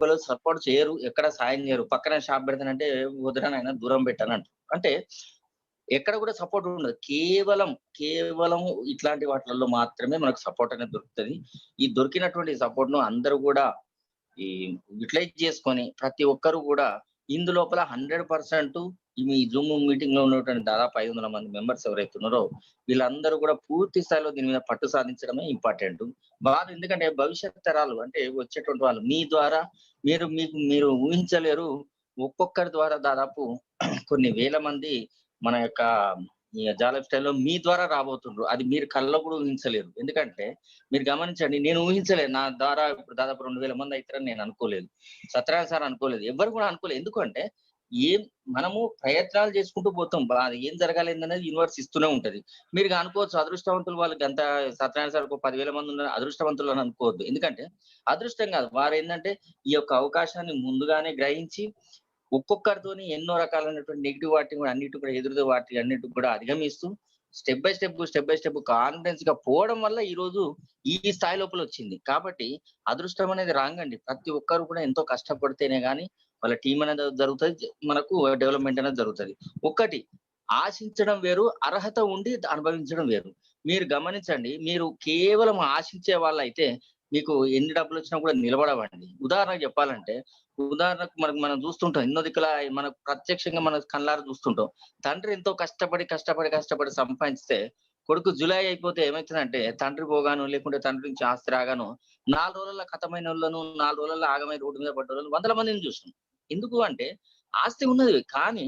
ఎవరు సపోర్ట్ చేయరు. ఎక్కడ సాయం చేయరు. పక్కన షాప్ పెడతానంటే వద్దురా నాయన దూరం పెట్టనంటారు. అంటే ఎక్కడ కూడా సపోర్ట్ ఉండదు. కేవలం ఇట్లాంటి వాటిలలో మాత్రమే మనకు సపోర్ట్ అనేది దొరుకుతది. ఈ దొరికినటువంటి సపోర్ట్‌ను అందరూ గూడా ఈ యుటిలైజ్ చేసుకొని ప్రతి ఒక్కరు కూడా ఇందులోపల 100% ఈ మీ జూమ్ మీటింగ్ లో ఉన్నటువంటి దాదాపు 500 మంది మెంబర్స్ ఎవరైతే ఉన్నారో వీళ్ళందరూ కూడా పూర్తి స్థాయిలో దీని మీద పట్టు సాధించడమే ఇంపార్టెంట్. వాళ్ళు ఎందుకంటే భవిష్యత్ తరాలు అంటే వచ్చేటువంటి వాళ్ళు మీ ద్వారా మీరు ఊహించలేరు. ఒక్కొక్కరి ద్వారా దాదాపు కొన్ని వేల మంది మన యొక్క ఈ జాలప్ స్టైల్‌లో మీ ద్వారా రాబోతుండ్రు. అది మీరు కల్లో కూడా ఊహించలేరు. ఎందుకంటే మీరు గమనించండి. నేను ఊహించలేదు. నా ద్వారా ఇప్పుడు దాదాపు 2000 మంది అయితారని నేను అనుకోలేదు. సత్యనారాయణ సార్ అనుకోలేదు. ఎవ్వరు కూడా అనుకోలేదు. ఎందుకంటే ఏం మనము ప్రయత్నాలు చేసుకుంటూ పోతాం. అది ఏం జరగాలి ఏందనేది యూనివర్స్ ఇస్తూనే ఉంటది. మీరు అనుకోవచ్చు అదృష్టవంతులు వాళ్ళకి అంత సత్యనారాయణ సార్‌కి 10,000 మంది ఉన్నారు అదృష్టవంతులు అని అనుకోవద్దు. ఎందుకంటే అదృష్టం కాదు. వారేందంటే ఈ యొక్క అవకాశాన్ని ముందుగానే గ్రహించి ఒక్కొక్కరితోని ఎన్నో రకాలైనటువంటి నెగెటివ్ వాటిని కూడా అన్నిటిని కూడా ఎదురు వాటి అన్నిటిని కూడా అధిగమిస్తూ స్టెప్ బై స్టెప్ కాన్ఫిడెన్స్ గా పోవడం వల్ల ఈ రోజు ఈ స్థాయి లోపల వచ్చింది. కాబట్టి అదృష్టం అనేది రాంగండి. ప్రతి ఒక్కరు కూడా ఎంతో కష్టపడితేనే గాని వాళ్ళ టీం అనేది జరుగుతది. మనకు డెవలప్‌మెంట్ అనేది జరుగుతది. ఒక్కటి ఆశించడం వేరు, అర్హత ఉండి అనుభవించడం వేరు. మీరు గమనించండి. మీరు కేవలం ఆశించే వాళ్ళైతే మీకు ఎన్ని డబ్బులొచ్చినా కూడా నిలబడవండి. ఉదాహరణకు చెప్పాలంటే ఉదాహరణకు మనం చూస్తుంటాం. ఎన్నో దిక్కుల మనకు ప్రత్యక్షంగా మన కళ్ళారా చూస్తుంటాం. తండ్రి ఎంతో కష్టపడి సంపాదిస్తే కొడుకు జులై అయిపోతే ఏమైతదంటే తండ్రి పోగానో, లేకుంటే తండ్రి నుంచి ఆస్తి రాగానో 4 రోజుల్లో ఖతమైనోళ్ళను, 4 రోజుల్లో ఆగమై రోడ్డు మీద పడ్డోళ్ళను వందల మందిని చూసినాం. ఎందుకు అంటే ఆస్తి ఉన్నది. కానీ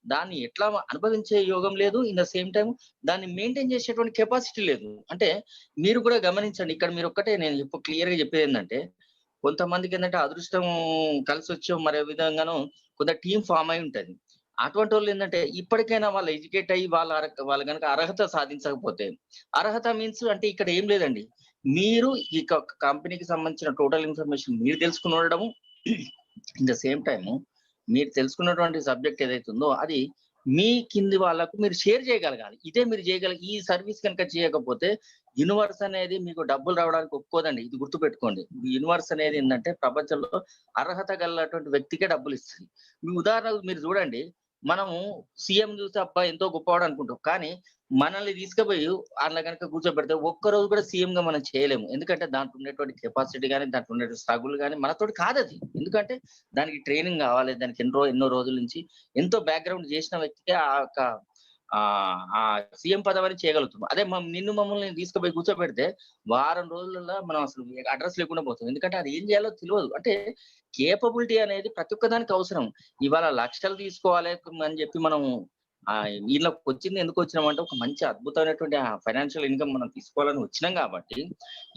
దాన్ని ఎట్లా అనుభవించే యోగం లేదు. ఇన్ ద సేమ్ టైమ్ దాన్ని మెయింటైన్ చేసేటువంటి కెపాసిటీ లేదు. అంటే మీరు కూడా గమనించండి. ఇక్కడ మీరొక్కటే నేను క్లియర్‌గా చెప్పేదేందంటే కొంతమందికేందంటే అదృష్టం కలిసొచ్చో మరో విధంగానో కొంత టీమ్ ఫార్మ్ అయి ఉంటది. అటువంటోళ్ళేందంటే ఇప్పటికైనా వాళ్ళు ఎడ్యుకేట్ అయ్యి వాళ్ళు గనక అర్హత సాధించకపోతే అర్హత మీన్స్ అంటే ఇక్కడ ఏం లేదండి. మీరు ఈ కంపెనీకి సంబంధించిన టోటల్ ఇన్ఫర్మేషన్ మీరు తెలుసుకొని ఉండడము ఇన్ ద సేమ్ టైమ్ మీరు తెలుసుకున్నటువంటి సబ్జెక్ట్ ఏదైతే ఉందో అది మీ కింది వాళ్ళకు మీరు షేర్ చేయగలగాలి. ఇదే మీరు ఈ సర్వీస్ కనుక చేయకపోతే యూనివర్స్ అనేది మీకు డబ్బులు రావడానికి ఒప్పుకోదండి. ఇది గుర్తుపెట్టుకోండి. యూనివర్స్ అనేది ఏంటంటే ప్రపంచంలో అర్హత గలటువంటి వ్యక్తికే డబ్బులు ఇస్తుంది. మీ ఉదాహరణకు మీరు చూడండి. మనము సీఎం చూస్తే అబ్బా ఎంతో గొప్పవాడు అనుకుంటాం. కానీ మనల్ని తీసుకుపోయి అందులో గనుక కూర్చోబెడితే ఒక్కరోజు కూడా సీఎంగా మనం చేయలేము. ఎందుకంటే దాంట్లో ఉండేటువంటి కెపాసిటీ గాని, దాంట్లో ఉండే స్ట్రగుల్ గాని మనతోటి కాదది. ఎందుకంటే దానికి ట్రైనింగ్ కావాలి. దానికి ఎన్నో రోజుల నుంచి ఎంతో బ్యాక్‌గ్రౌండ్ చేసిన వ్యక్తికే ఆ యొక్క ఆ సీఎం పదవిని చేయగలుగుతాం. అదే మమ్మల్ని తీసుకుపోయి కూర్చోబెడితే వారం రోజులలో మనం అసలు అడ్రెస్ లేకుండా పోతాం. ఎందుకంటే అది ఏం చేయాలో తెలవదు. అంటే కేపబిలిటీ అనేది ప్రతి ఒక్క దానికి అవసరం. ఇవాళ లక్షలు తీసుకోవాలి అని చెప్పి మనం ఈళ్ళకొచ్చింది ఎందుకొచ్చినామంటే ఒక మంచి అద్భుతమైనటువంటి ఫైనాన్షియల్ ఇన్‌కమ్ మనం తీసుకోవాలని వచ్చినాం కాబట్టి,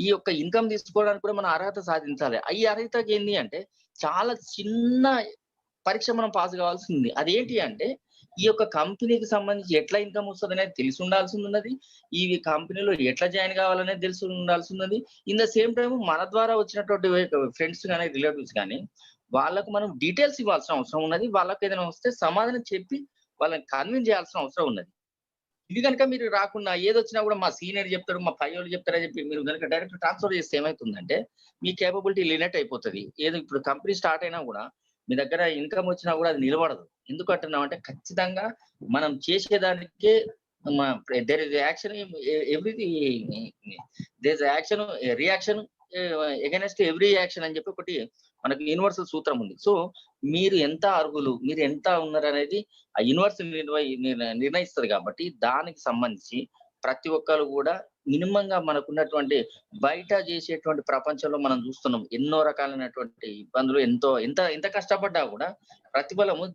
ఈ యొక్క ఇన్‌కమ్ తీసుకోవడానికి కూడా మనం అర్హత సాధించాలి. ఈ అర్హతకి ఏంది అంటే చాలా చిన్న పరీక్ష మనం పాస్ కావాల్సింది. అదేంటి అంటే ఈ యొక్క కంపెనీకి సంబంధించి ఎట్లా ఇన్‌కమ్ వస్తదనేది తెలిసి ఉండాల్సిందున్నది. ఈ కంపెనీలో ఎట్లా జాయిన్ కావాలనేది తెలిసి ఉండాల్సున్నది. ఇన్ ద సేమ్ టైమ్ మన ద్వారా వచ్చినటువంటి ఫ్రెండ్స్ గాని, రిలేటివ్స్ గాని వాళ్ళకు మనం డీటెయిల్స్ ఇవ్వాల్సిన అవసరం ఉన్నది. వాళ్ళకేదైనా వస్తే సమాధానం చెప్పి వాళ్ళని కన్విన్స్ చేయాల్సిన అవసరం ఉన్నది. ఇది గనుక మీరు రాకుండా ఏదొచ్చినా కూడా మా సీనియర్ చెప్తాడు, మా పైయోళ్ళు చెప్తారని చెప్పి మీరు గనుక డైరెక్ట్ ట్రాన్స్‌ఫర్ చేస్తే ఏమైతుందంటే మీ కేపబిలిటీ లిమిట్ అయిపోతది. ఏదో ఇప్పుడు కంపెనీ స్టార్ట్ అయినా కూడా మీ దగ్గర ఇన్‌కమ్ వచ్చినా కూడా అది నిలబడదు. ఎందుకంటున్నామంటే ఖచ్చితంగా మనం చేసేదానికే మ there is action every there is action reaction against every action అని చెప్పి ఒకటి మనకి యూనివర్సల్ సూత్రం ఉంది. సో మీరు ఎంత అర్హులు, మీరు ఎంత ఉన్నారనేది ఆ యూనివర్స్ నిర్ణయిస్తది కాబట్టి దానికి సంబంధించి ప్రతి ఒక్కరు కూడా మినిమంగా మనకున్నటువంటి బయట చేసేటువంటి ప్రపంచంలో మనం చూస్తున్నాం. ఎన్నో రకాలైనటువంటి ఇబ్బందులు ఎంత కష్టపడ్డా కూడా ప్రతిఫలము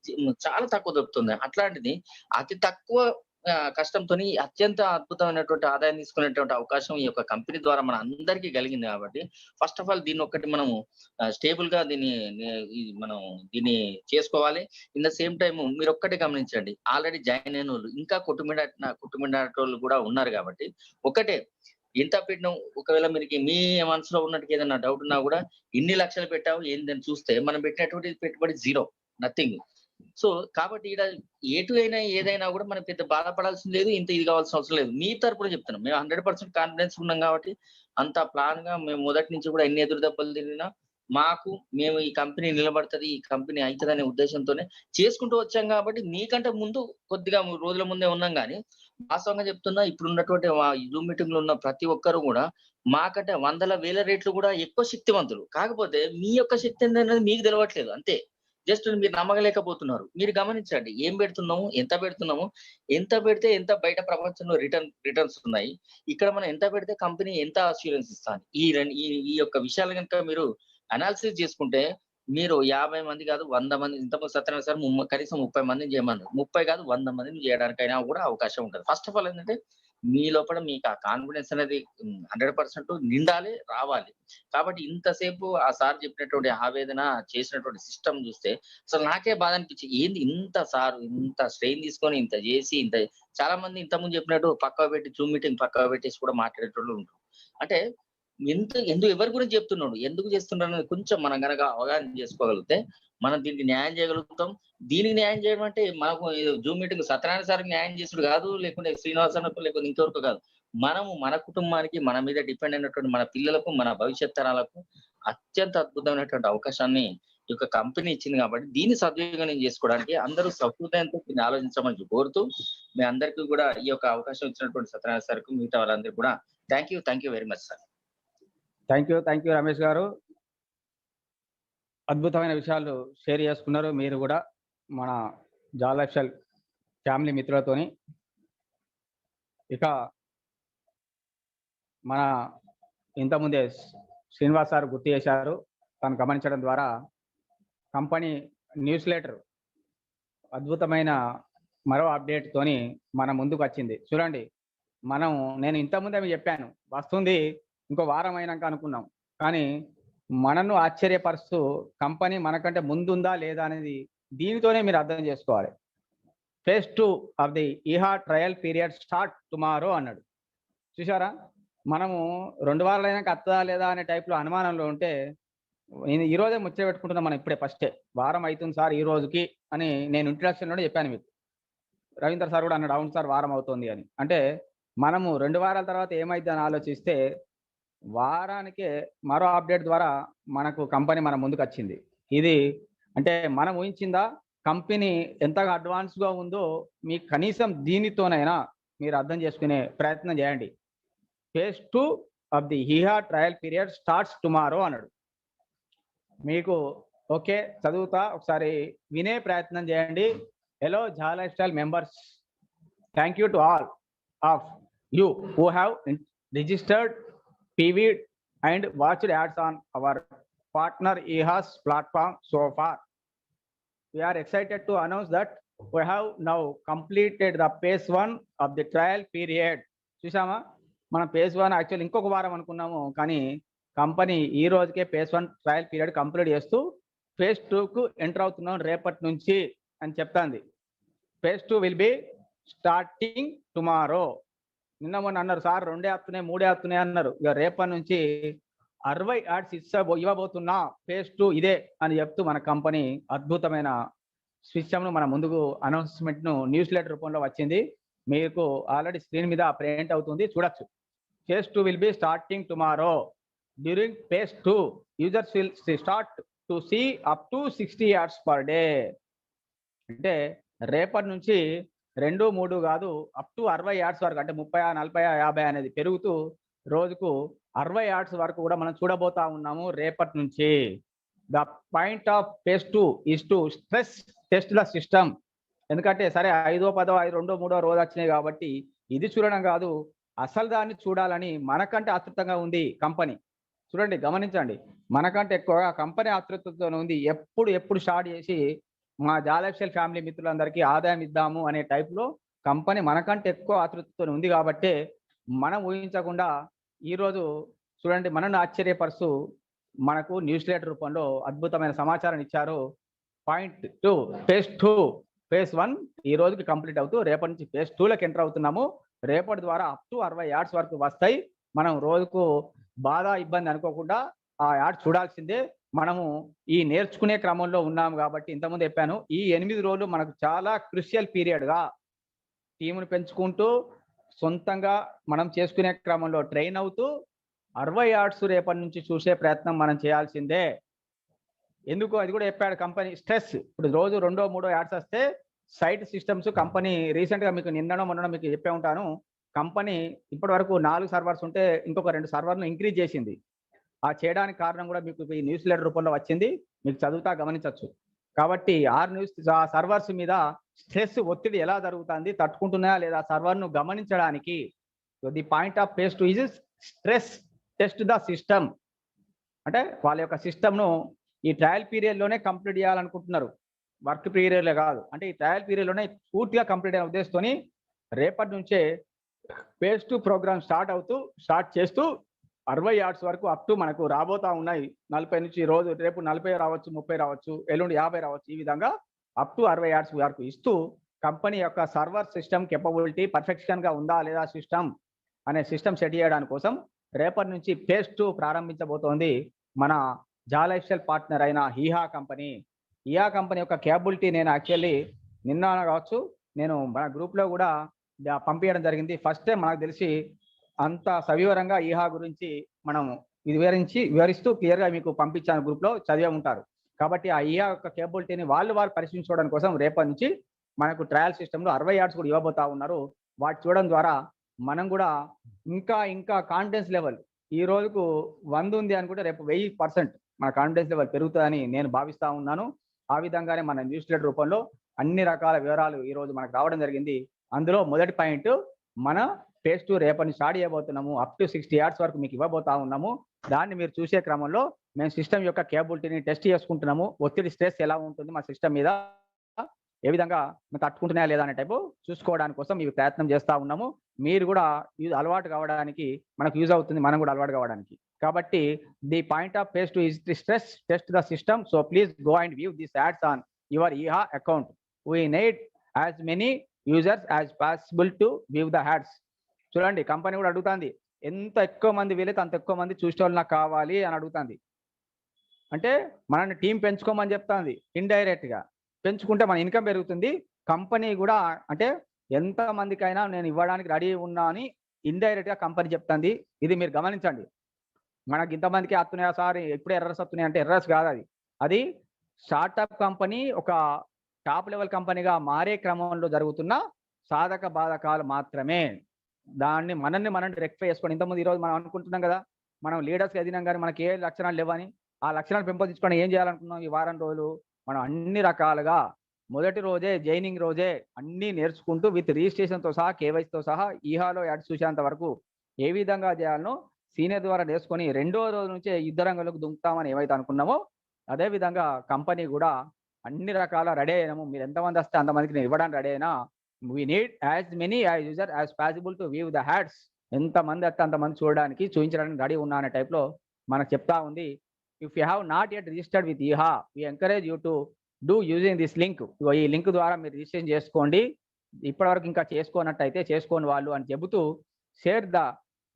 చాలా తక్కువ దొరుకుతుంది. అట్లాంటిది అతి తక్కువ కష్టంతోని అత్యంత అద్భుతమైనటువంటి ఆదాయం తీసుకునేటువంటి అవకాశం ఈ యొక్క కంపెనీ ద్వారా మన అందరికీ కలిగింది కాబట్టి ఫస్ట్ ఆఫ్ ఆల్ దీన్నొక్కటి మనము స్టేబుల్ గా దీన్ని చేసుకోవాలి. ఇన్ ద సేమ్ టైమ్ మీరొక్కటి గమనించండి. ఆల్రెడీ జాయిన్ అయినోళ్ళు ఇంకా కొట్టుమిట్టాడేటోళ్ళు కూడా ఉన్నారు కాబట్టి ఒకటే ఎంత పెట్టినావు ఒకవేళ మీ మనసులో ఉన్నట్టుగా ఏదైనా డౌట్ ఉన్నా కూడా ఇన్ని లక్షలు పెట్టావు ఏందని చూస్తే మనం పెట్టినటువంటి పెట్టుబడి జీరో, నథింగ్. సో కాబట్టి ఈడ ఏదైనా కూడా మనం పెద్ద బాధపడాల్సింది లేదు. ఇంత ఇది కావాల్సిన అవసరం లేదు. మీ తరపున చెప్తున్నాం. మేము 100% కాన్ఫిడెన్స్ ఉన్నాం కాబట్టి అంత ప్లాన్ గా మేము మొదటి నుంచి కూడా ఎన్ని ఎదురు దెబ్బలు తిరిగినా మేము ఈ కంపెనీ నిలబడుతుంది, ఈ కంపెనీ అవుతుందనే ఉద్దేశంతోనే చేసుకుంటూ వచ్చాం కాబట్టి మీకంటే ముందు కొద్దిగా రోజుల ముందే ఉన్నాం గానీ, వాస్తవంగా చెప్తున్నా ఇప్పుడున్నటువంటి జూమ్ మీటింగ్‌లో ఉన్న ప్రతి ఒక్కరు గూడా మాకంటే వందల, వేల రెట్లు గూడా ఎక్కువ శక్తివంతులు. కాకపోతే మీ యొక్క శక్తి ఏందనేది మీకు తెలవట్లేదు అంతే. జస్ట్ మీరు నమ్మలేకపోతున్నారు. మీరు గమనించండి. ఏం పెడుతున్నాము? ఎంత పెడుతున్నాము? ఎంత పెడితే ఎంత బయట ప్రపంచంలో రిటర్న్స్ ఉన్నాయి. ఇక్కడ మనం ఎంత పెడితే కంపెనీ ఎంత అష్యూరెన్స్ ఇస్తాది. ఈ యొక్క విషయాలు గనుక మీరు అనాలిసిస్ చేసుకుంటే మీరు 50 మంది కాదు 100 మంది ఇంతకుముందు సత్యనారాయణ సార్ కనీసం 30 మందిని చేయమన్నారు. 30 కాదు 100 మందిని చేయడానికైనా కూడా అవకాశం ఉంటది. ఫస్ట్ ఆఫ్ ఆల్ ఏంటంటే మీ లోపల మీకు ఆ కాన్ఫిడెన్స్ అనేది 100% నిండాలి, రావాలి. కాబట్టి ఇంతసేపు ఆ సార్ చెప్పినటువంటి ఆవేదన చేసినటువంటి సిస్టమ్ చూస్తే అసలు నాకే బాధ అనిపించింది. ఏంది ఇంత సార్ ఇంత స్ట్రెయిన్ తీసుకొని ఇంత చేసి చాలా మంది ఇంతకుముందు చెప్పినట్టు పక్కకు పెట్టి జూమ్ మీటింగ్ పక్కకు పెట్టేసి కూడా మాట్లాడేటోళ్ళు ఉంటారు. అంటే ఎవరి గురించి చెప్తున్నాడు? ఎందుకు చేస్తున్నాడనేది కొంచెం మనం గనక అవగాహన చేసుకోగలిగితే, మనం దీనికి న్యాయం చేయగలుగుతాం. దీనికి న్యాయం చేయడం అంటే మనకు జూమ్ మీటింగ్ సత్యనారాయణ సార్‌కి న్యాయం చేసుడు కాదు, లేకుంటే శ్రీనివాస్ అన్నకో లేకపోతే ఇంకెవరికో కాదు. మనము మన కుటుంబానికి, మన మీద డిపెండ్ అయినటువంటి మన పిల్లలకు, మన భవిష్యత్ తరాలకు అత్యంత అద్భుతమైనటువంటి అవకాశాన్ని ఈ యొక్క కంపెనీ ఇచ్చింది కాబట్టి, దీన్ని సద్వినియోగం చేసుకోవడానికి అందరూ సహృదయంతో దీన్ని ఆలోచించమని కోరుతూ, మీ అందరికీ కూడా ఈ యొక్క అవకాశం ఇచ్చినటువంటి సత్యనారాయణ సార్‌కు మిగతా వాళ్ళందరికీ కూడా thank you very much sir. Thank you Ramesh గారు. అద్భుతమైన విషయాలు షేర్ చేసుకున్నారు మీరు కూడా మన జాలక్షల్ ఫ్యామిలీ మిత్రులతోని. ఇక మన ఇంతకుముందే శ్రీనివాస్ సార్ గుర్తు చేశారు. తను గమనించడం ద్వారా కంపెనీ న్యూస్ లెటర్ అద్భుతమైన మరో అప్డేట్ తోని మన ముందుకు వచ్చింది. చూడండి, నేను ఇంతకుముందే చెప్పాను వస్తుంది ఇంకో వారం అయినాక అనుకున్నాం, కానీ మనను ఆశ్చర్యపరుస్తూ కంపెనీ మనకంటే ముందుందా లేదా అనేది దీనితోనే మీరు అర్థం చేసుకోవాలి. Phase 2 of the Eeha trial period start tomorrow అన్నాడు. చూసారా, మనము 2 వారాలు అయినాక వస్తుందా లేదా అనే టైప్లో అనుమానంలో ఉంటే ఈ రోజే ముచ్చట పెట్టుకుంటున్నాం. మనం ఇప్పుడే ఫస్టే వారం అవుతుంది సార్ ఈ రోజుకి అని నేను ఇంట్రడక్షన్లోనే చెప్పాను మీకు. రవీంద్ర సార్ కూడా అన్నాడు, అవును సార్ వారం అవుతుంది అని. అంటే మనము 2 వారాల తర్వాత ఏమైంది అని ఆలోచిస్తే వారానికే మరో అప్డేట్ ద్వారా మనకు కంపెనీ మన ముందుకు వచ్చింది. ఇది అంటే మనం ఊహించిందా? కంపెనీ ఎంతగా అడ్వాన్స్గా ఉందో మీకు కనీసం దీనితోనైనా మీరు అర్థం చేసుకునే ప్రయత్నం చేయండి. Phase 2 of the Eeha trial period starts tomorrow అన్నాడు. మీకు ఓకే చదువుతా, ఒకసారి వినే ప్రయత్నం చేయండి. హలో జా life style members, thank you to all of you who have registered PV and watched ads on our partner EHA's platform so far. We are excited to announce that we have now completed the phase 1 of the trial period. చూసామా, మనం phase 1 actual ఇంకొక వారం అనుకున్నాము, కానీ company ఈ రోజుకే phase 1 trial period complete చేస్తూ phase 2కు enter అవుతున్నాం రేపటి నుంచి అని చెప్తాంది. phase 2 will be starting tomorrow. నిన్న మొన్న అన్నారు సార్ 2 వస్తున్నాయి 3 వస్తున్నాయి అన్నారు. ఇక రేపటి నుంచి 60 యాడ్స్ ఇవ్వబోతున్నా, ఫేజ్ 2 ఇదే అని చెప్తూ మన కంపెనీ అద్భుతమైన సిస్టమ్ను మన ముందుకు అనౌన్స్మెంట్ను న్యూస్ లెటర్ రూపంలో వచ్చింది. మీకు ఆల్రెడీ స్క్రీన్ మీద ప్రింట్ అవుతుంది, చూడొచ్చు. Phase 2 will be starting tomorrow. During phase 2 users will start to see up to 60 ads per day. అంటే రేపటి నుంచి 2, 3 కాదు, అప్ టు 60 యాడ్స్ వరకు, అంటే 30, 40, 50 అనేది పెరుగుతూ రోజుకు 60 యాడ్స్ వరకు కూడా మనం చూడబోతా ఉన్నాము రేపటి నుంచి. The point of phase 2 is to stress test the system. ఎందుకంటే సరే 5వ 10వ 2వ 3వ రోజు వచ్చినాయి కాబట్టి ఇది చూడడం కాదు, అసలు దాన్ని చూడాలని మనకంటే ఆతృతంగా ఉంది కంపెనీ. చూడండి, గమనించండి, మనకంటే ఎక్కువగా కంపెనీ ఆతృతతో ఉంది. ఎప్పుడు స్టార్ట్ చేసి మా జాలక్షల్ ఫ్యామిలీ మిత్రులందరికీ ఆదాయం ఇద్దాము అనే టైప్లో కంపెనీ మనకంటే ఎక్కువ ఆతృతతో ఉంది. కాబట్టి మనం ఊహించకుండా ఈరోజు చూడండి మనను ఆశ్చర్యపరుస్తూ మనకు న్యూస్ లెటర్ రూపంలో అద్భుతమైన సమాచారం ఇచ్చారు. పాయింట్ 2 ఫేజ్ 2 ఫేజ్ 1 ఈ రోజుకి కంప్లీట్ అవుతూ రేపటి నుంచి ఫేజ్ 2లోకి ఎంటర్ అవుతున్నాము. రేపటి ద్వారా అప్ టు 60 యాడ్స్ వరకు వస్తాయి. మనం రోజుకు బాధ ఇబ్బంది అనుకోకుండా ఆ యాడ్ చూడాల్సిందే. మనము ఈ నేర్చుకునే క్రమంలో ఉన్నాము కాబట్టి ఇంతకుముందు చెప్పాను, ఈ 8 రోజులు మనకు చాలా క్రూషియల్ పీరియడ్గా టీమును పెంచుకుంటూ సొంతంగా మనం చేసుకునే క్రమంలో ట్రైన్ అవుతూ 60 యాడ్స్ రేపటి నుంచి చూసే ప్రయత్నం మనం చేయాల్సిందే. ఎందుకు అది కూడా చెప్పాడు. కంపెనీ స్ట్రెస్, ఇప్పుడు రోజు 2 3 యాడ్స్ వస్తే సైట్ సిస్టమ్స్ కంపెనీ రీసెంట్ గా మీకు నిన్ననో మొన్ననో మీకు చెప్పే ఉంటాను. కంపెనీ ఇప్పటి వరకు 4 సర్వర్స్ ఉంటే ఇంకొక 2 సర్వర్లు ఇంక్రీజ్ చేసింది. ఆ చేయడానికి కారణం కూడా మీకు ఈ న్యూస్ లెటర్ రూపంలో వచ్చింది. మీకు చదువుతా గమనించవచ్చు. కాబట్టి ఆ సర్వర్స్ మీద స్ట్రెస్ ఒత్తిడి ఎలా జరుగుతుంది, తట్టుకుంటున్నాయా లేదా సర్వర్ను గమనించడానికి the point of phase 2 is stress test the system. అంటే వాళ్ళ యొక్క సిస్టమ్ను ఈ ట్రయల్ పీరియడ్ లోనే కంప్లీట్ చేయాలనుకుంటున్నారు. వర్క్ పీరియడ్ లో కాదు. అంటే ఈ ట్రయల్ పీరియడ్ లోనే పూర్తిగా కంప్లీట్ అయిన ఉద్దేశంతోని రేపటి నుంచే ఫేజ్ 2 ప్రోగ్రామ్ స్టార్ట్ చేస్తూ 60 యార్డ్స్ వరకు అప్ టు మనకు రాబోతా ఉన్నాయి. 40 నుంచి రోజు రేపు 40 రావచ్చు, 30 రావచ్చు, ఎల్లుండి 50 రావచ్చు. ఈ విధంగా అప్ టు 60 యార్డ్స్ వరకు ఇస్తూ కంపెనీ యొక్క సర్వర్ సిస్టమ్ కెపబిలిటీ పర్ఫెక్షన్ గా ఉందా లేదా సిస్టమ్ అనే సిస్టమ్ సెట్ చేయడానికి కోసం రేపటి నుంచి ఫేజ్ 2 ప్రారంభించబోతోంది మన జాలైఫ్స్టైల్ పార్ట్నర్ అయిన ఈహా కంపెనీ. ఈహా కంపెనీ యొక్క కేపబిలిటీ నేను యాక్చువల్లీ నిన్న కావచ్చు నేను మన గ్రూప్ లో కూడా పంపించడం జరిగింది. ఫస్ట్ టైం మనకు తెలిసి అంత సవివరంగా ఈహా గురించి మనం వివరిస్తూ క్లియర్ గా మీకు పంపించాను. గ్రూప్ లో చదివే ఉంటారు. కాబట్టి ఆ ఈహా యొక్క కేపబిలిటీని వాళ్ళు పరిశీలించుకోవడం కోసం రేపటి నుంచి మనకు ట్రయల్ సిస్టమ్ లో 60 యార్డ్స్ కూడా ఇవ్వబోతా ఉన్నారు. వాటి చూడడం ద్వారా మనం కూడా ఇంకా కాన్ఫిడెన్స్ లెవెల్ ఈ రోజుకు 100 ఉంది అనుకుంటే రేపు 1000% మన కాన్ఫిడెన్స్ లెవెల్ పెరుగుతుందని నేను భావిస్తా ఉన్నాను. ఆ విధంగానే మన న్యూస్ లెటర్ రూపంలో అన్ని రకాల వివరాలు ఈ రోజు మనకు రావడం జరిగింది. అందులో మొదటి పాయింట్, మన ఫేజ్ 2 రేపటి స్టార్ట్ చేయబోతున్నాము. అప్ టు 60 యార్డ్స్ వరకు మీకు ఇవ్వబోతా ఉన్నాము. దాన్ని మీరు చూసే క్రమంలో మేము సిస్టమ్ యొక్క కేపబిలిటీని టెస్ట్ చేసుకుంటున్నాము. ఒత్తిడి స్ట్రెస్ ఎలా ఉంటుంది మా సిస్టమ్ మీద, ఏ విధంగా తట్టుకుంటున్నాయా లేదా అనే టైపు చూసుకోవడానికి కోసం ఇవి ప్రయత్నం చేస్తా ఉన్నాము. మీరు కూడా అలవాటు కావడానికి మనకు యూజ్ అవుతుంది, మనం కూడా అలవాటు కావడానికి. కాబట్టి the point of phase 2 is the stress test the system. So please go and view this ads on your Eeha account. We need as many users as possible to view the ads. చూడండి, company కూడా అడుగుతుంది, ఎంత ఎక్కువ మంది వీలైతే అంత ఎక్కువ మంది చూసే వాళ్ళు నాకు కావాలి అని అడుగుతుంది. అంటే మనల్ని టీం పెంచుకోమని చెప్తుంది. ఇండైరెక్ట్ గా పెంచుకుంటే మన ఇన్కమ్ పెరుగుతుంది. కంపెనీ కూడా అంటే ఎంత మందికైనా నేను ఇవ్వడానికి రెడీ ఉన్నా అని ఇండైరెక్ట్ గా కంపెనీ చెప్తుంది. ఇది మీరు గమనించండి. మనకి ఇంతమందికి వస్తున్నాయా సార్, ఎప్పుడే ఎర్రర్స్ వస్తున్నాయి అంటే ఎర్రర్స్ కాదు. అది స్టార్ట్అప్ కంపెనీ ఒక టాప్ లెవెల్ కంపెనీగా మారే క్రమంలో జరుగుతున్న సాధక బాధకాలు మాత్రమే. దాన్ని మనల్ని రెక్టిఫై చేసుకోండి. ఇంతకుముందు ఈరోజు మనం అనుకుంటున్నాం కదా, మనం లీడర్స్ ఎదినాం కానీ మనకి ఏ లక్షణాలు లేవని. ఆ లక్షణాలు పెంపొందించుకొని ఏం చేయాలనుకున్నాం ఈ వారం రోజులు మనం అన్ని రకాలుగా మొదటి రోజే జాయినింగ్ రోజే అన్ని నేర్చుకుంటూ విత్ రిజిస్ట్రేషన్తో సహా కేవైసీతో సహా ఈహాలో యాడ్ చూసేంత వరకు ఏ విధంగా చేయాలనో సీనియర్ ద్వారా నేర్చుకొని రెండో రోజు నుంచే యుద్ధ రంగంలోకి దుంకుతామని ఏవైతే అనుకున్నామో అదే విధంగా కంపెనీ కూడా అన్ని రకాల రెడీ అయినాము. మీరు ఎంతమంది వస్తే అంతమందికి నేను ఇవ్వడానికి రెడీ అయినా. We need as many as user as possible to view the hats. ఎంతమంది వస్తే అంతమంది చూపించడానికి రెడీ ఉన్నా అనే టైప్లో మనకు చెప్తా ఉంది. If you have not yet registered with Eeha we encourage you to do using this link. ఈ లింక్ ద్వారా మీరు రిజిస్ట్రేషన్ చేసుకోండి. ఇప్పటివరకు ఇంకా చేసుకోనట్టయితే చేసుకోని వాళ్ళు అని చెబుతూ share the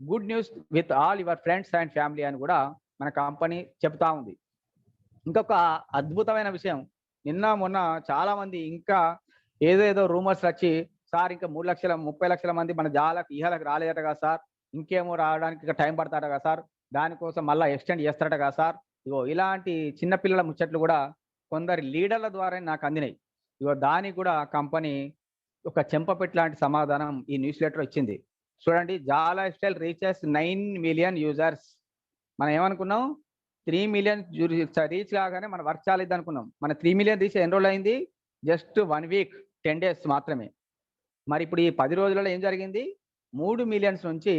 good news with all your friends and family అని కూడా మన కంపెనీ చెప్తా ఉంది. ఇంకొక అద్భుతమైన విషయం, నిన్న మొన్న చాలా మంది ఇంకా ఏదేదో రూమర్స్ వచ్చి సార్ ఇంకా 3 లక్షల 30 లక్షల మంది మన ఈహాలకు రాలేదట కదా సార్, ఇంకేమో రావడానికి ఇంకా టైం పడతాట కదా సార్, దానికోసం మళ్ళీ ఎక్స్టెండ్ చేస్తారట కదా సార్. ఇగో ఇలాంటి చిన్నపిల్లల ముచ్చట్లు కూడా కొందరి లీడర్ల ద్వారా నాకు అందినాయి. ఇగో దానికి కూడా కంపెనీ ఒక చెంపపెట్టి లాంటి సమాధానం ఈ న్యూస్ లెటర్ ఇచ్చింది. చూడండి, జాలైఫ్స్టైల్ రీచెస్ 9 మిలియన్ యూజర్స్. మనం ఏమనుకున్నాం, 3 మిలియన్ రీచ్ కాగానే మన వర్క్ చాలిద్ది అనుకున్నాం. మన 3 మిలియన్ రీచ్ ఎన్ని రోజులు అయింది? జస్ట్ 1 వీక్ 10 డేస్ మాత్రమే. మరి ఇప్పుడు ఈ 10 రోజులలో ఏం జరిగింది? 3 మిలియన్స్ నుంచి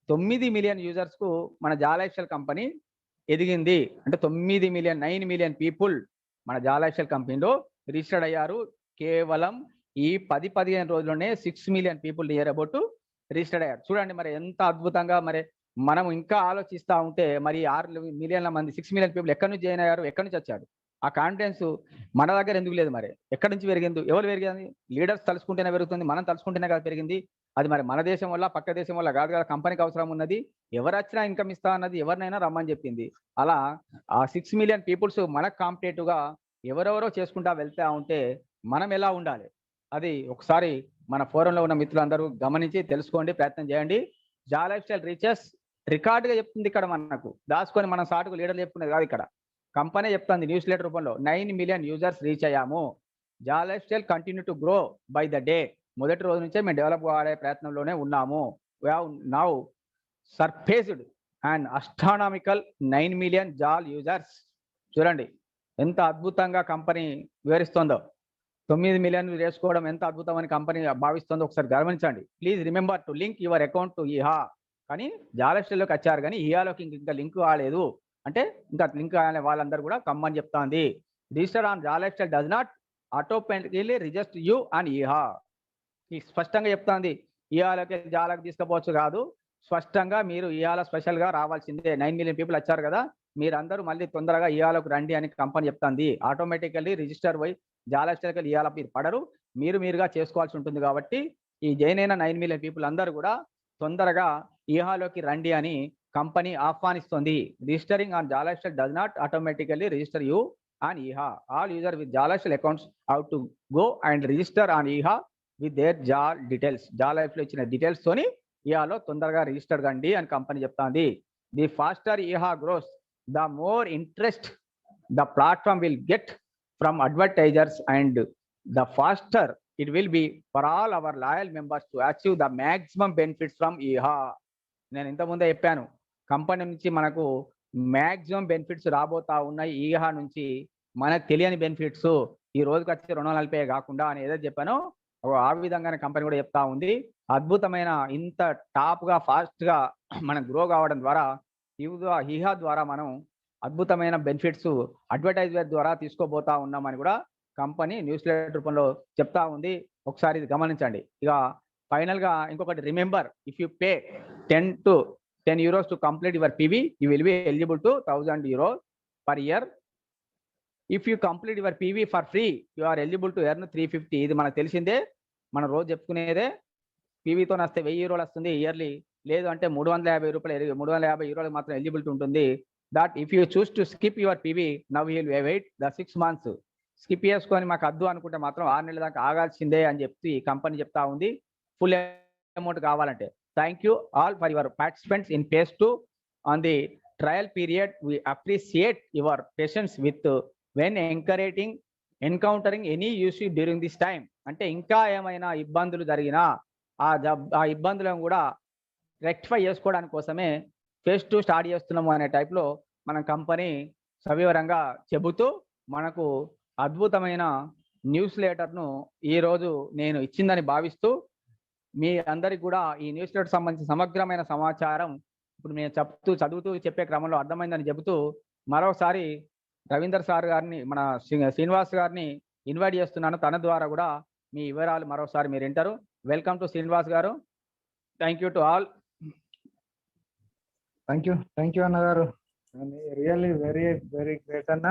9 మిలియన్ యూజర్స్ కు మన జాలైఫ్స్టైల్ కంపెనీ ఎదిగింది. అంటే 9 మిలియన్ పీపుల్ మన జాలైఫ్స్టైల్ కంపెనీలో రిజిస్టర్డ్ అయ్యారు. కేవలం ఈ 10-15 రోజుల్లోనే 6 million people near about registered అయ్యారు. చూడండి మరి ఎంత అద్భుతంగా. మరి మనం ఇంకా ఆలోచిస్తూ ఉంటే మరి 6 మిలియన్ల మంది 6 మిలియన్ పీపుల్ ఎక్కడి నుంచి జాయిన్ అయ్యారు, ఎక్కడి నుంచి వచ్చారు? ఆ కాన్ఫిడెన్స్ మన దగ్గర ఎందుకు లేదు? మరి ఎక్కడి నుంచి పెరిగింది? ఎవరు పెరిగింది? లీడర్స్ తలుచుకుంటేనే పెరుగుతుంది, మనం తలుచుకుంటేనే కదా పెరిగింది. అది మరి మన దేశం వల్ల పక్క దేశం వల్ల కాదు కదా. కంపెనీకి అవసరం ఉన్నది, ఎవరు వచ్చినా ఇన్కమ్ ఇస్తా అన్నది, ఎవరినైనా రమ్మని చెప్పింది. అలా ఆ 6 మిలియన్ పీపుల్స్ మనకు కాంపిటేటివ్ గా ఎవరెవరో చేసుకుంటా వెళ్తా ఉంటే మనం ఎలా ఉండాలి? అది ఒకసారి మన ఫోరంలో ఉన్న మిత్రులందరూ గమనించి తెలుసుకోండి, ప్రయత్నం చేయండి. జాలైఫ్స్టైల్ రీచెస్ రికార్డుగా చెప్తుంది. ఇక్కడ మనకు దాచుకొని మనం సాటుకు లీడర్లు చెప్పుకునేది కాదు. ఇక్కడ కంపెనీ చెప్తుంది న్యూస్ లెటర్ రూపంలో 9 మిలియన్ యూజర్స్ రీచ్ అయ్యాము. జా life style continue to grow by the day. మొదటి రోజు నుంచే మేము డెవలప్ కావడే ప్రయత్నంలోనే ఉన్నాము. We have now surfaced and astronomical 9 million జాల్ యూజర్స్. చూడండి ఎంత అద్భుతంగా కంపెనీ వివరిస్తుందో. 9 మిలియన్లు చేసుకోవడం ఎంత అద్భుతమని కంపెనీ భావిస్తుందో ఒకసారి గమనించండి. Please remember to link your account to ఈహా. కానీ జాలెస్టల్లోకి వచ్చారు కానీ ఈహాలోకి ఇంకా లింక్ కాలేదు. అంటే ఇంకా లింక్ కాని వాళ్ళందరూ కూడా కమ్మని చెప్తాంది. రిజిస్టర్ ఆన్ జాలెస్టల్ does not automatically register you on ఈహా. ఈ స్పష్టంగా చెప్తాంది. ఈహాలోకి జాలకు తీసుకుపోవచ్చు కాదు, స్పష్టంగా మీరు ఈహాలో స్పెషల్గా రావాల్సిందే. 9 మిలియన్ పీపుల్ వచ్చారు కదా, మీరందరూ మళ్ళీ తొందరగా ఈహాలోకి రండి అని కంపెనీ చెప్తాంది. ఆటోమేటికల్లీ రిజిస్టర్ పోయి జాలెస్టల్కి ఈహాల మీరు పడరు, మీరుగా చేసుకోవాల్సి ఉంటుంది. కాబట్టి ఈ జైన్ అయిన 9 మిలియన్ పీపుల్ అందరూ కూడా తొందరగా ఈహాలోకి రండి అని కంపెనీ ఆహ్వానిస్తుంది. రిజిస్టరింగ్ ఆన్ జాలెస్టల్ does not automatically register you on ఈహా. ఆల్ యూజర్ విత్ జాలెస్టల్ accounts how to go and register on ఈహా విత్ దేర్ జాల్ డీటెయిల్స్. జాలైఫ్లో ఇచ్చిన డీటెయిల్స్ తోని ఈహాలో తొందరగా రిజిస్టర్ కండి అని కంపెనీ చెప్తాంది. ది ఫాస్టర్ ఈహా grows, the more interest the platform will get from advertisers and the faster it will be for all our loyal members to achieve the maximum benefits from EHA. నేను ఇంతకుముందే చెప్పాను company నుంచి మనకు maximum benefits రాబోతా ఉన్నాయి. ఈహా నుంచి మనకు తెలియని బెనిఫిట్స్ ఈ రోజుకి వచ్చి 240 కాకుండా అని ఏదైతే చెప్పానో ఆ విధంగానే కంపెనీ కూడా చెప్తా ఉంది. అద్భుతమైన ఇంత టాప్గా ఫాస్ట్గా మనం గ్రో కావడం ద్వారా ఈహా ద్వారా మనం అద్భుతమైన బెనిఫిట్స్ అడ్వర్టైజర్ ద్వారా తీసుకోబోతా ఉన్నామని కూడా కంపెనీ న్యూస్ లెటర్ రూపంలో చెప్తా ఉంది. ఒకసారి ఇది గమనించండి. ఇక ఫైనల్గా ఇంకొకటి remember, if you pay 10 euros to complete your PV you will be eligible to 1000 euros per year. If you complete your PV for free you are eligible to earn 350. ఇది మనకు తెలిసిందే, మనం రోజు చెప్పుకునేదే. పీవీతో వస్తే 1000 euros వస్తుంది ఇయర్లీ, లేదు అంటే 350 రూపాయలు 350 euros మాత్రం ఎలిజిబిలిటీ ఉంటుంది. that if you choose to skip your PV, now you will wait the 6 months. Skip చేసుకొని మాకు అద్దు అనుకుంటే మాత్రం 6 నెలల దాకా ఆగాల్సిందే అని చెప్పి కంపెనీ చెప్తా ఉంది. ఫుల్ అమౌంట్ కావాలంటే. Thank you all for your participants in phase 2 on the trial period. We appreciate your patience with when encountering any issue during this time. అంటే ఇంకా ఏమైనా ఇబ్బందులు జరిగినా ఆ ఇబ్బందులను కూడా రెక్టిఫై చేసుకోవడానికి కోసమే phase 2 స్టార్ట్ చేస్తున్నాము అనే టైప్లో మన కంపెనీ సవివరంగా చెబుతూ మనకు అద్భుతమైన న్యూస్ లెటర్ను ఈరోజు నేను ఇచ్చిందని భావిస్తూ మీ అందరికి కూడా ఈ న్యూస్ లెటర్ సంబంధించిన సమగ్రమైన సమాచారం ఇప్పుడు నేను చదువుతూ చెప్పే క్రమంలో అర్థమైందని చెబుతూ మరోసారి రవీందర్ సార్ గారిని మన శ్రీనివాస్ గారిని ఇన్వైట్ చేస్తున్నాను. తన ద్వారా కూడా మీ వివరాలు మరోసారి మీరు వింటారు. వెల్కమ్ టు శ్రీనివాస్ గారు. Thank you to all. Thank you అన్నగారు. రియల్లీ వెరీ వెరీ గ్రేట్ అన్న.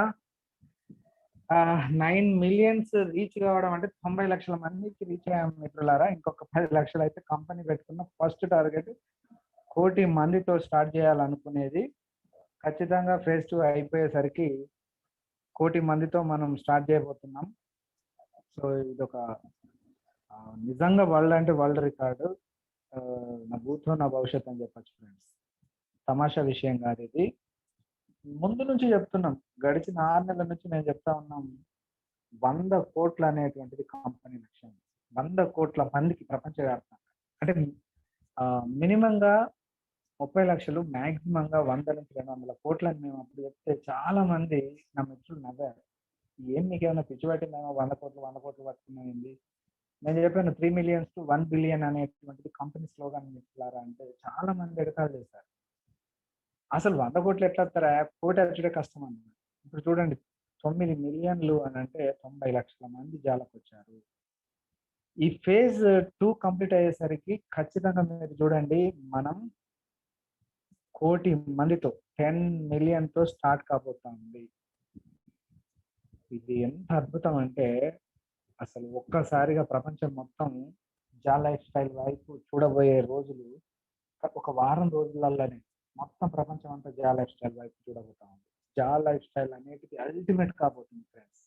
9 మిలియన్స్ రీచ్ కావడం అంటే 90 లక్షల మందికి రీచ్ అయ్యాం మిత్రులారా. ఇంకొక 10 లక్షలు అయితే కంపెనీ పెట్టుకున్న ఫస్ట్ టార్గెట్ 1 కోటి మందితో స్టార్ట్ చేయాలనుకునేది. ఖచ్చితంగా phase 2 అయిపోయేసరికి 1 కోటి మందితో మనం స్టార్ట్ చేయబోతున్నాం. సో ఇదొక నిజంగా వరల్డ్ అంటే వరల్డ్ రికార్డు. నా భూతో నా భవిష్యత్ అని చెప్పచ్చు ఫ్రెండ్స్. తమాషా విషయం కాదు ఇది. ముందు నుంచి చెప్తున్నాం, గడిచిన 6 నెలల నుంచి నేను చెప్తా ఉన్నాం 100 కోట్ల అనేటువంటిది కంపెనీ లక్ష్యం. 100 కోట్ల మందికి ప్రపంచవ్యాప్తంగా అంటే మినిమంగా 30 లక్షలు, మ్యాక్సిమంగా 100 నుంచి 200 కోట్లని మేము అప్పుడు చెప్తే చాలా మంది నా మిత్రులు నవ్వారు. ఏం మీకు ఏమైనా పిచ్చి పట్టిందేమో 100 కోట్లు పట్టుకున్నాయండి. నేను చెప్పాను 3 million to 1 billion అనేటువంటిది కంపెనీ స్లోగాన్ చెప్తారా అంటే చాలా మంది ఎగతాళి చేశారు. అసలు 100 కోట్లు ఎట్లా వస్తారా, కోటి వచ్చే కష్టం అన్నారు. ఇప్పుడు చూడండి 9 మిలియన్లు అని అంటే 90 లక్షల మంది జాలకు వచ్చారు. ఈ phase 2 కంప్లీట్ అయ్యేసరికి ఖచ్చితంగా మీరు చూడండి మనం 1 కోటి మందితో 10 మిలియన్తో స్టార్ట్ కాబోతుంది. ఇది ఎంత అద్భుతం అంటే అసలు ఒక్కసారిగా ప్రపంచం మొత్తం జా లైఫ్ స్టైల్ వైపు చూడబోయే రోజులు ఒక వారం రోజులలోనే మొత్తం ప్రపంచం అంతా జా లైఫ్ స్టైల్ వైపు చూడబోతా ఉంది. జా లైఫ్ స్టైల్ అనేది అల్టిమేట్ కాబోతుంది ఫ్రెండ్స్.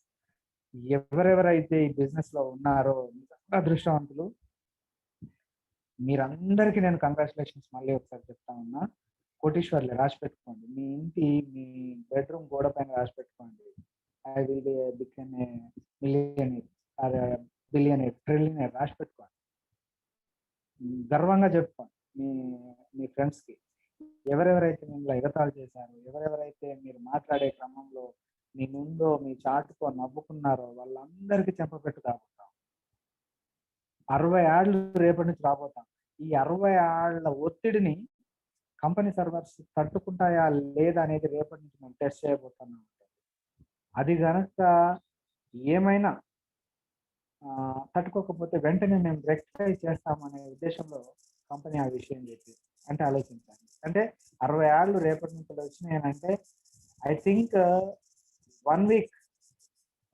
ఎవరెవరైతే ఈ బిజినెస్ లో ఉన్నారో నిజంగా అదృష్టవంతులు. మీరందరికీ నేను కంగ్రాచులేషన్స్ మళ్ళీ ఒకసారి చెప్తా ఉన్నా. కోటీశ్వర్లే రాసి పెట్టుకోండి. మీ బెడ్రూమ్ గోడ పైన రాసి పెట్టుకోండి. I will become a millionaire or billionaire, trillionaire రాసి పెట్టుకోండి. గర్వంగా చెప్పుకోండి మీ ఫ్రెండ్స్కి. ఎవరెవరైతే మిమ్మల్ని ఎగతాళి చేశారో, ఎవరెవరైతే మీరు మాట్లాడే క్రమంలో మీ ముందో మీ చాటుకో నవ్వుకున్నారో వాళ్ళందరికీ చెంపపెట్టు కాబోతాం. 60 ఏళ్ళు రేపటి నుంచి రాబోతాం. ఈ 60 ఏళ్ల ఒత్తిడిని కంపెనీ సర్వర్స్ తట్టుకుంటాయా లేదా అనేది రేపటి నుంచి మనం టెస్ట్ చేయబోతున్నాం. అది కనుక ఏమైనా తట్టుకోకపోతే వెంటనే మేము రెక్టిఫై చేస్తామనే ఉద్దేశంలో కంపెనీ ఆ విషయం చెప్పింది. అంటే ఆలోచించండి. అంటే 60 ఏళ్ళు రేపటి నుంచి వచ్చినాయి అంటే ఐ థింక్ 1 వీక్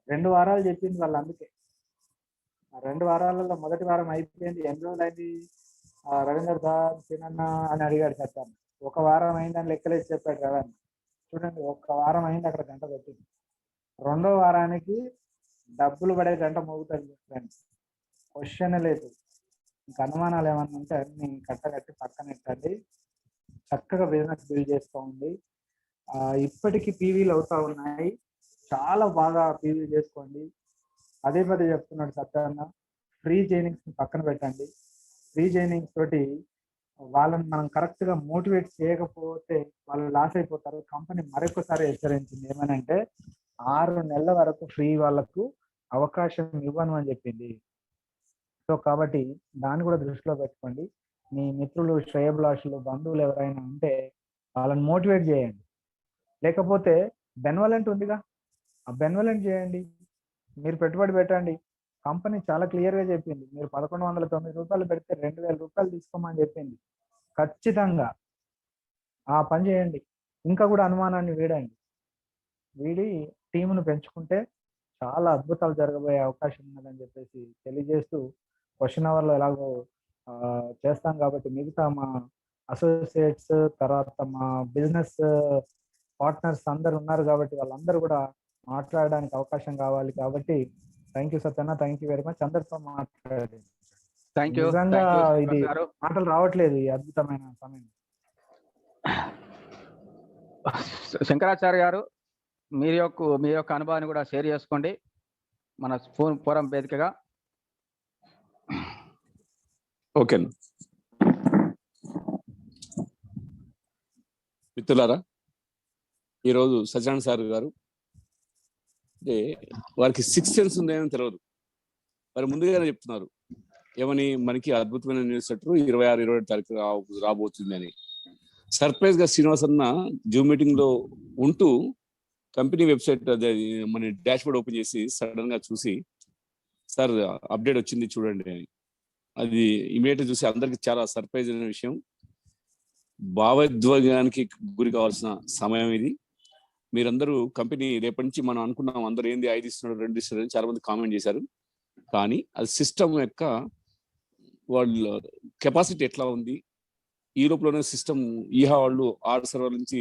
2 వారాలు చెప్పింది వాళ్ళు. అందుకే ఆ 2 వారాలలో మొదటి వారం అయిపోయింది. ఎన్ని రోజులు అయింది రవీందర్ సార్ తినన్నా అని అడిగాడు చెప్తాను. 1 వారం అయిందని లెక్కలేసి చెప్పాడు రవీంద్ర. చూడండి, 1 వారం అయింది, అక్కడ గంట పెట్టింది. 2వ వారానికి డబ్బులు పడే గంట మోగుతుంది ఫ్రెండ్స్. క్వశ్చన్ లేదు. ఇంకా అనుమానాలు ఏమన్నా ఉంటే అన్ని కట్టగట్టి పక్కన పెట్టండి. చక్కగా బిజినెస్ బిల్డ్ చేసుకోండి. ఇప్పటికీ పీవీలు అవుతా ఉన్నాయి. చాలా బాగా పీవీ చేసుకోండి. పదే చెప్తున్నాడు సత్యాన్న, ఫ్రీ జైనింగ్స్ పక్కన పెట్టండి. ఫ్రీ జైనింగ్స్ తోటి వాళ్ళని మనం కరెక్ట్ గా మోటివేట్ చేయకపోతే వాళ్ళు లాస్ అయిపోతారు. కంపెనీ మరొకసారి హెచ్చరించింది ఏమనంటే 6 నెలల వరకు ఫ్రీ వాళ్ళకు అవకాశం ఇవ్వను అని చెప్పింది. సో కాబట్టి దాన్ని కూడా దృష్టిలో పెట్టుకోండి. మీ మిత్రులు, శ్రేయభిలాషులు, బంధువులు ఎవరైనా ఉంటే వాళ్ళని మోటివేట్ చేయండి. లేకపోతే బెన్వలెంట్ ఉందిగా, ఆ బెన్వలెంట్ చేయండి. మీరు పెట్టుబడి పెట్టండి. కంపెనీ చాలా క్లియర్గా చెప్పింది, మీరు 1109 రూపాయలు పెడితే 2000 రూపాయలు తీసుకోమని చెప్పింది. ఖచ్చితంగా ఆ పని చేయండి. ఇంకా కూడా అనుమానాన్ని వీడి టీమును పెంచుకుంటే చాలా అద్భుతాలు జరగబోయే అవకాశం ఉన్నదని చెప్పేసి తెలియజేస్తూ, క్వశ్చన్ అవర్లో ఎలాగో చేస్తాం కాబట్టి మిగతా మా అసోసియేట్స్, తర్వాత మా బిజినెస్ పార్ట్నర్స్ అందరు ఉన్నారు కాబట్టి వాళ్ళందరూ కూడా మాట్లాడడానికి అవకాశం కావాలి. కాబట్టి థ్యాంక్ యూ సత్యన్న, థ్యాంక్ యూ వెరీ మచ్. అందరితో మాట్లాడండి. నిజంగా ఇది మాటలు రావట్లేదు ఈ అద్భుతమైన సమయం. శంకరాచార్య గారు, మీ యొక్క అనుభవాన్ని కూడా షేర్ చేసుకోండి మన ఫోరం వేదికగా. ఓకే మిత్రులారా, ఈరోజు సత్యనారాయణ సార్ గారు అంటే వారికి 6 సెన్స్ ఉందేమని తెలియదు. వారు ముందుగానే చెప్తున్నారు ఏమని, మనకి అద్భుతమైన న్యూస్ లెటర్ 26-27 తారీఖు రాబోతుంది అని. సర్ప్రైజ్ గా శ్రీనివాస్ అన్న జూమ్ మీటింగ్ లో ఉంటూ కంపెనీ వెబ్సైట్ మన డాష్ బోర్డ్ ఓపెన్ చేసి సడన్ గా చూసి, సార్ అప్డేట్ వచ్చింది చూడండి అని. అది ఇమీడియట్ చూసి అందరికి చాలా సర్ప్రైజ్ అయిన విషయం. భావోద్వేగానికి గురి కావాల్సిన సమయం ఇది. మీరందరూ కంపెనీ రేపటి నుంచి మనం అనుకున్నాం, అందరూ ఏంది 5 ఇస్తున్నాడు 2 ఇస్తున్నాడు అని చాలా మంది కామెంట్ చేశారు. కానీ అది సిస్టమ్ యొక్క వాళ్ళ కెపాసిటీ ఎట్లా ఉంది, ఈ లోపలనే సిస్టమ్ ఈహా వాళ్ళు 6 సర్వర్ల నుంచి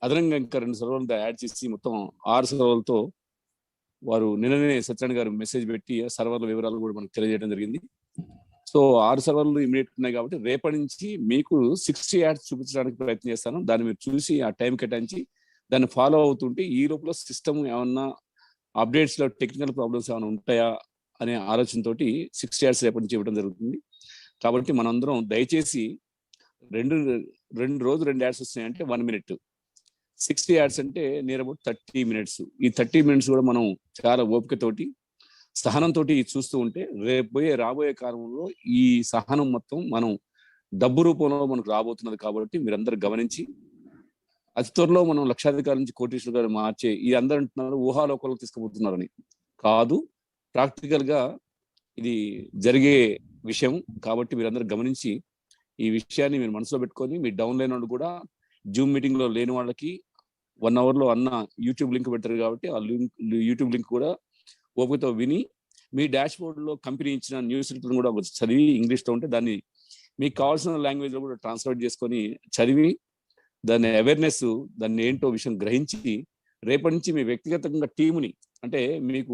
అదనంగా ఇంకా 2 సర్వర్లతో యాడ్ చేసి మొత్తం 6 సర్వర్లతో వారు నిన్ననే సత్యనారాయణ గారు మెసేజ్ పెట్టి సర్వర్ల వివరాలు కూడా మనకు తెలియజేయడం జరిగింది. సో 6 సర్వర్లు ఇమీడియట్ ఉన్నాయి కాబట్టి రేపటి నుంచి మీకు 60 యాడ్స్ చూపించడానికి ప్రయత్నం చేస్తాను. దాన్ని మీరు చూసి ఆ టైం కేటాయించి దాన్ని ఫాలో అవుతుంటే ఈ లోపల సిస్టమ్ ఏమన్నా అప్డేట్స్ లో టెక్నికల్ ప్రాబ్లమ్స్ ఏమైనా ఉంటాయా అనే ఆలోచనతోటి 60 యాడ్స్ రేపటి నుంచి ఇవ్వడం జరుగుతుంది. కాబట్టి మనందరం దయచేసి రెండు రోజు 2 యాడ్స్ వస్తున్నాయంటే 1 మినిట్, 60 యాడ్స్ అంటే నియర్ అబౌట్ 30 మినిట్స్. ఈ 30 మినిట్స్ కూడా మనం చాలా ఓపికతోటి సహనంతో చూస్తూ ఉంటే రాబోయే కాలంలో ఈ సహనం మొత్తం మనం డబ్బు రూపంలో మనకు రాబోతున్నది. కాబట్టి మీరందరూ గమనించి అతి త్వరలో మనం లక్షాధికారి నుంచి కోటీశ్వర గారు మార్చే ఈ అందరూ అంటున్నారు ఊహాలోకాలకు తీసుకుపోతున్నారని. కాదు, ప్రాక్టికల్ గా ఇది జరిగే విషయం. కాబట్టి మీరందరూ గమనించి ఈ విషయాన్ని మీరు మనసులో పెట్టుకొని, మీ డౌన్ లైన్ వాళ్ళు కూడా జూమ్ మీటింగ్ లో లేని వాళ్ళకి 1 అవర్ లో అన్న యూట్యూబ్ లింక్ పెట్టారు కాబట్టి ఆ యూట్యూబ్ లింక్ కూడా ఓపికతో విని, మీ డాష్ బోర్డ్ లో కంపెనీ ఇచ్చిన న్యూస్ రిపోర్ట్ కూడా చదివి, ఇంగ్లీష్ లో ఉంటే దాన్ని మీకు కావాల్సిన లాంగ్వేజ్ లో కూడా ట్రాన్స్లేట్ చేసుకొని చదివి దాని అవేర్నెస్, దాన్ని ఏంటో విషయం గ్రహించి రేపటి నుంచి మీ వ్యక్తిగతంగా టీముని, అంటే మీకు